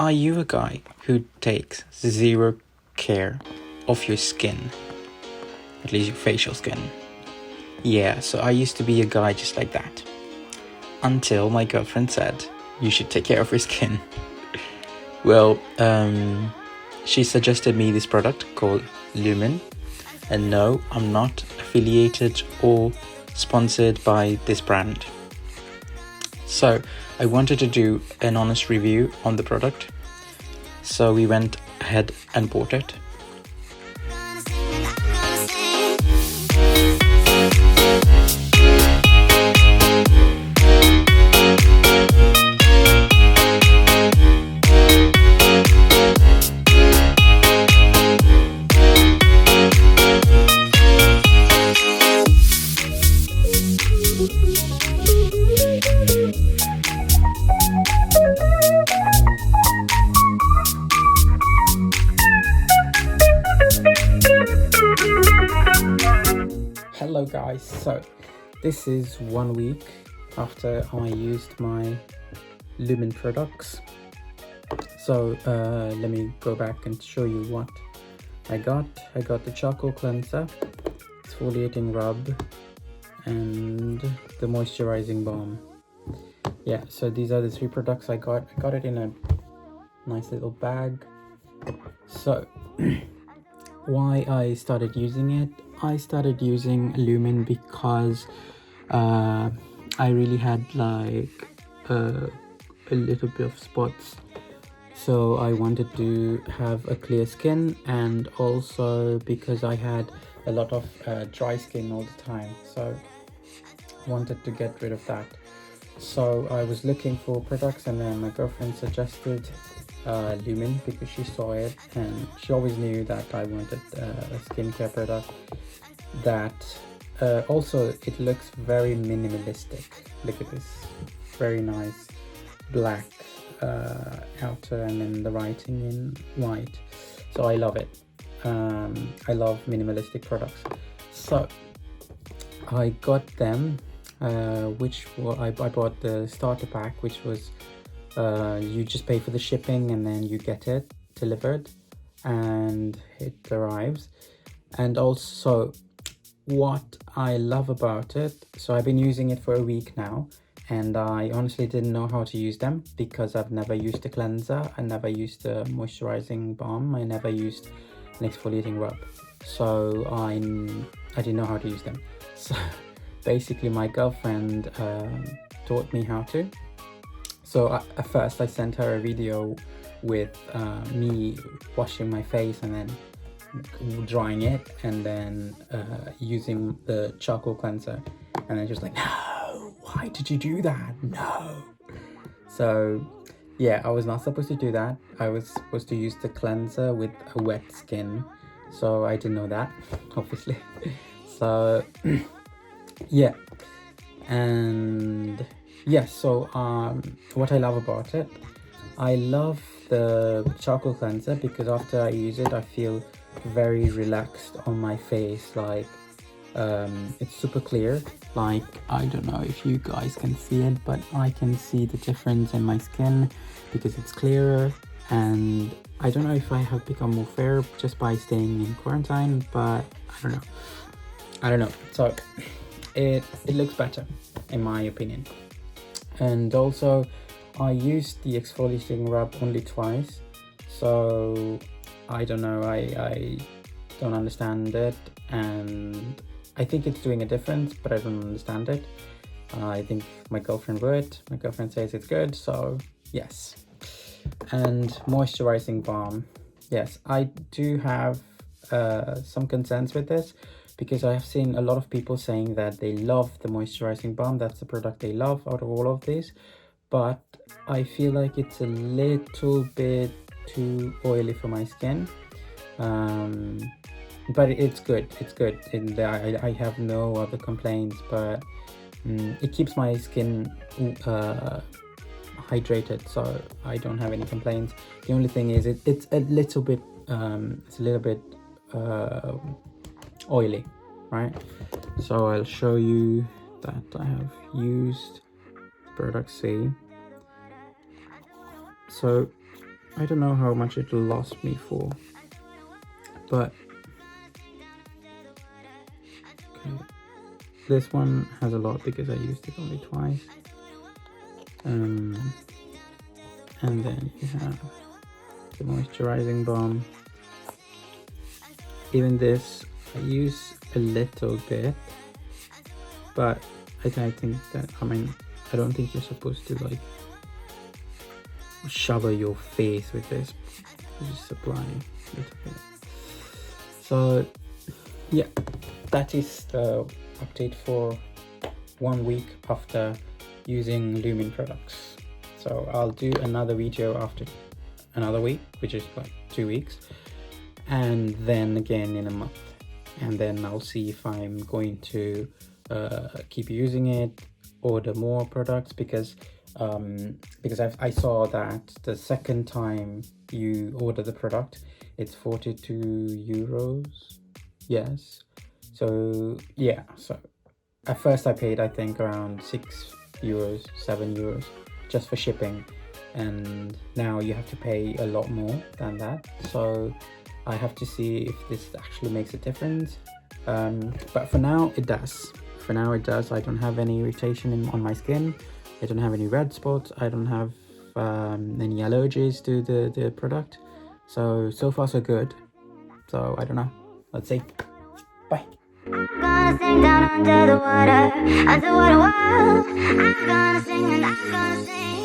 are you a guy who takes zero care of your skin? At least your facial skin. Yeah, so I used to be a guy just like that. Until my girlfriend said, you should take care of your skin. Well, she suggested me this product called Lumin. And no, I'm not affiliated or sponsored by this brand. So I wanted to do an honest review on the product. So we went ahead and bought it. Hello guys, so this is 1 week after I used my Lumin products. So let me go back and show you what I got. I got the charcoal cleanser, exfoliating rub, and the moisturizing balm. Yeah, so these are the 3 products I got. I got it in a nice little bag. So why I started using it? I started using Lumin because I really had like a little bit of spots, so I wanted to have a clear skin, and also because I had a lot of dry skin all the time, so I wanted to get rid of that. So I was looking for products, and then my girlfriend suggested Lumin because she saw it, and she always knew that I wanted a skincare product that also it looks very minimalistic. Look at this, very nice black outer, and then the writing in white. So I love it. I love minimalistic products. So I got them, I bought the starter pack, which was you just pay for the shipping and then you get it delivered and it arrives. And also what I love about it, so I've been using it for a week now, and I honestly didn't know how to use them because I've never used a cleanser, I never used a moisturizing balm, I never used an exfoliating rub, so I didn't know how to use them. So basically my girlfriend taught me how to. So at first I sent her a video with me washing my face and then drying it, and then using the charcoal cleanser, and then she was like, no, why did you do that? No. So yeah, I was not supposed to do that. I was supposed to use the cleanser with a wet skin, so I didn't know that, obviously. So yeah, and yes, so what I love about it, I love the charcoal cleanser because after I use it I feel very relaxed on my face. Like it's super clear. Like, I don't know if you guys can see it, but I can see the difference in my skin because it's clearer, and I don't know if I have become more fair just by staying in quarantine, but I don't know. So it looks better in my opinion. And also I used the exfoliating rub only twice, so I don't know, I don't understand it, and I think it's doing a difference, but I don't understand it. I think my girlfriend would. My girlfriend says it's good, so yes. And moisturizing balm, yes, I do have some concerns with this because I have seen a lot of people saying that they love the moisturizing balm. That's the product they love out of all of these, but I feel like it's a little bit too oily for my skin. But it's good, and I have no other complaints, but it keeps my skin hydrated, so I don't have any complaints. The only thing is it's a little bit oily, right? So I'll show you that I have used product C. So I don't know how much it'll last me for, but okay. This one has a lot because I used it only twice. And then you have the moisturizing balm. Even this I use a little bit, but I think that, I don't think you're supposed to like shower your face with this. You just apply a little bit. So yeah, that is the update for 1 week after using Lumin products. So I'll do another video after another week, which is like 2 weeks, and then again in a month, and then I'll see if I'm going to keep using it, order more products, because I saw that the second time you order the product, it's 42 euros. Yes. So yeah, so at first I paid, I think, around 6 euros, 7 euros just for shipping, and now you have to pay a lot more than that. So I have to see if this actually makes a difference. But for now it does. For now it does. I don't have any irritation on my skin. I don't have any red spots. I don't have any allergies to the product. So far so good. So I don't know. Let's see. Bye. I'm gonna sing down under the water world. I'm gonna sing and I'm gonna sing.